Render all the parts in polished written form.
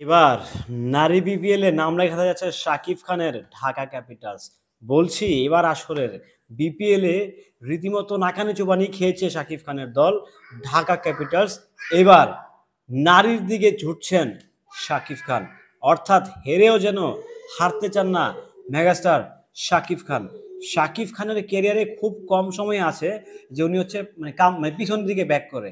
এবার নারী বিপিএল এ নাম লেখাতে যাচ্ছে শাকিব খানের ঢাকা ক্যাপিটালস। বলছি এবার আসরের বিপিএল এ রীতিমতো নাকানি চুবানি খেয়েছে শাকিব খানের দল ঢাকা ক্যাপিটালস। এবার নারীর দিকে ঝুঁকছেন শাকিব খান, অর্থাৎ হেরেও যেন হারতে চান না মেগাস্টার শাকিব খান। শাকিব খানের ক্যারিয়ারে খুব কম সময় আছে যে উনি হচ্ছে মানে পিছন দিকে ব্যাক করে।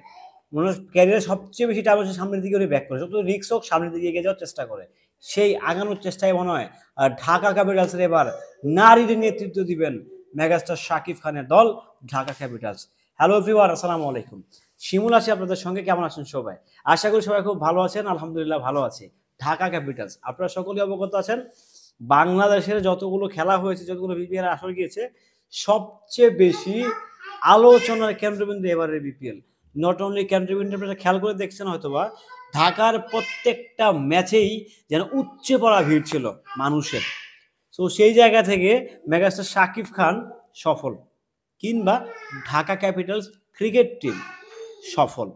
মনে ক্যারিয়ারে সবচেয়ে বেশি টাইম হচ্ছে সামনের দিকে উনি ব্যাক করে, যত রিক্স হোক সামনের দিকে এগিয়ে যাওয়ার চেষ্টা করে। সেই আগানোর চেষ্টায় মনে হয় ঢাকা ক্যাপিটালসের এবার নারীর নেতৃত্ব দিবেন মেগাস্টার শাকিব খানের দল ঢাকা ক্যাপিটালস। হ্যালো এভরিওয়ান, আসসালামু আলাইকুম। শিমুল আছি আপনাদের সঙ্গে। কেমন আছেন সবাই? আশা করি সবাই খুব ভালো আছেন। আলহামদুলিল্লাহ ভালো আছে। ঢাকা ক্যাপিটালস, আপনারা সকলেই অবগত আছেন, বাংলাদেশের যতগুলো খেলা হয়েছে, যতগুলো বিপিএল আসর গিয়েছে, সবচেয়ে বেশি আলোচনার কেন্দ্রবিন্দু এবারের বিপিএল। নট অনলি কেন্দ্রবিন্দু, আপনারা খেয়াল করে দেখছেন হয়তোবা, ঢাকার প্রত্যেকটা ম্যাচেই যেন উপচে পড়া ভিড় ছিল মানুষের। সো সেই জায়গা থেকে মেগাস্টার শাকিব খান সফল, কিংবা ঢাকা ক্যাপিটালস ক্রিকেট টিম সফল।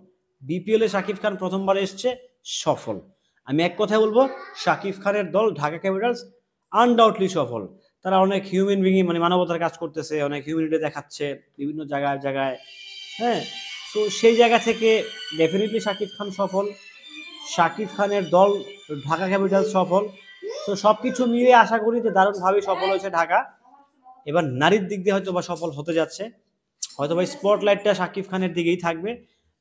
বিপিএলে শাকিব খান প্রথমবার এসছে, সফল। আমি এক কথায় বলবো, শাকিব খানের দল ঢাকা ক্যাপিটালস আনডাউটলি সফল। তারা অনেক হিউম্যান বিং মানে মানবতার কাজ করতেছে, অনেক হিউম্যানিটি দেখাচ্ছে বিভিন্ন জায়গায় জায়গায়। হ্যাঁ, তো সেই জায়গা থেকে ডেফিনেটলি শাকিব খান সফল, শাকিব খানের দল ঢাকা ক্যাপিটালস সফল। তো সব কিছু মিলিয়ে আশা করি যে দারুণভাবেই সফল হয়েছে ঢাকা। এবার নারীর দিক দিয়ে হয়তো বা সফল হতে যাচ্ছে, হয়তো বা স্পটলাইটটা শাকিব খানের দিকেই থাকবে,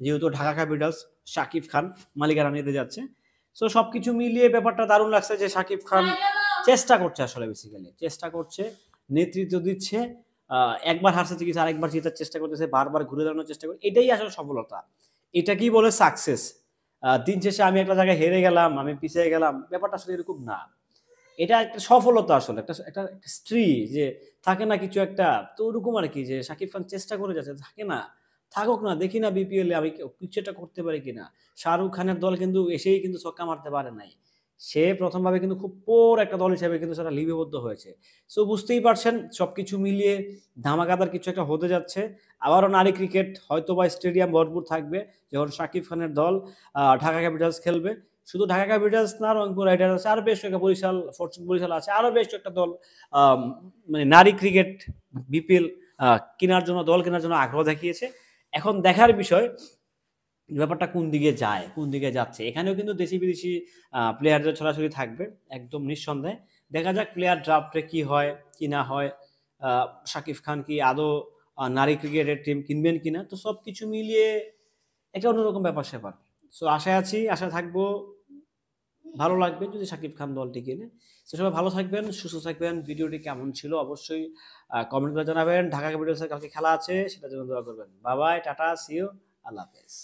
যেহেতু ঢাকা ক্যাপিটালস শাকিব খান মালিকানা নিতে যাচ্ছে। সো সব কিছু মিলিয়ে ব্যাপারটা দারুণ লাগছে যে শাকিব খান চেষ্টা করছে, আসলে বেসিক্যালি চেষ্টা করছে, নেতৃত্ব দিচ্ছে। একবার হারছে থেকে আরেকবার জেতার চেষ্টা করতেছে, বারবার ঘুরে দাঁড়ানোর চেষ্টা করে, এটাই আসলে সফলতা। এটা কি বলে সাকসেস। দিন শেষে আমি একটা জায়গায় হেরে গেলাম, আমি পিছিয়ে গেলাম, ব্যাপারটা আসলে এরকম না। এটা একটা সফলতা, আসলে একটা একটা স্ত্রী যে থাকে না কিছু একটা, তো ওরকম আর কি, যে শাকিব খান চেষ্টা করে যাচ্ছে, থাকে না, থাকুক না, দেখি না বিপিএল এ আমি কিছু একটা করতে পারি কিনা। শাহরুখ খানের দল কিন্তু এসেই কিন্তু ছক্কা মারতে পারে নাই, সে প্রথমভাবে কিন্তু খুব পোর একটা দল হিসেবে কিন্তু সেটা লিপিবদ্ধ হয়েছে। সো বুঝতেই পারছেন সবকিছু মিলিয়ে ধামাকাদার কিছু একটা হতে যাচ্ছে। আবারও নারী ক্রিকেট হয়তো বা স্টেডিয়াম ভরপুর থাকবে যখন শাকিব খানের দল ঢাকা ক্যাপিটালস খেলবে। শুধু ঢাকা ক্যাপিটালস না, রংপুর রাইডার্স আছে, আরো বেশ কয়েকটা, বরিশাল ফরচুন বরিশাল আছে, আরো বেশ কয়েকটা দল মানে নারী ক্রিকেট বিপিএল কেনার জন্য, দল কেনার জন্য আগ্রহ দেখিয়েছে। এখন দেখার বিষয় ব্যাপারটা কোন দিকে যায়, কোন দিকে যাচ্ছে। এখানেও কিন্তু দেশি বিদেশি প্লেয়ারদের ছড়াছড়ি থাকবে, একদম নিঃসন্দেহে। দেখা যাক প্লেয়ার ড্রাফটে কি হয় কি না হয়, শাকিব খান কি আদৌ নারী ক্রিকেটের টিম কিনবেন কিনা। তো সব কিছু মিলিয়ে একটা অন্যরকম ব্যাপার স্যাপার। সো আশায় আছি, আশা থাকবো ভালো লাগবে যদি শাকিব খান দলটি কিনে। তো সবাই ভালো থাকবেন, সুস্থ থাকবেন। ভিডিওটি কেমন ছিল অবশ্যই কমেন্ট করে জানাবেন। ঢাকা ক্যাপিটালসের কালকে খেলা আছে, সেটার জন্য দোয়া করবেন। Bye bye, tata, see you, আল্লাহ হাফেজ।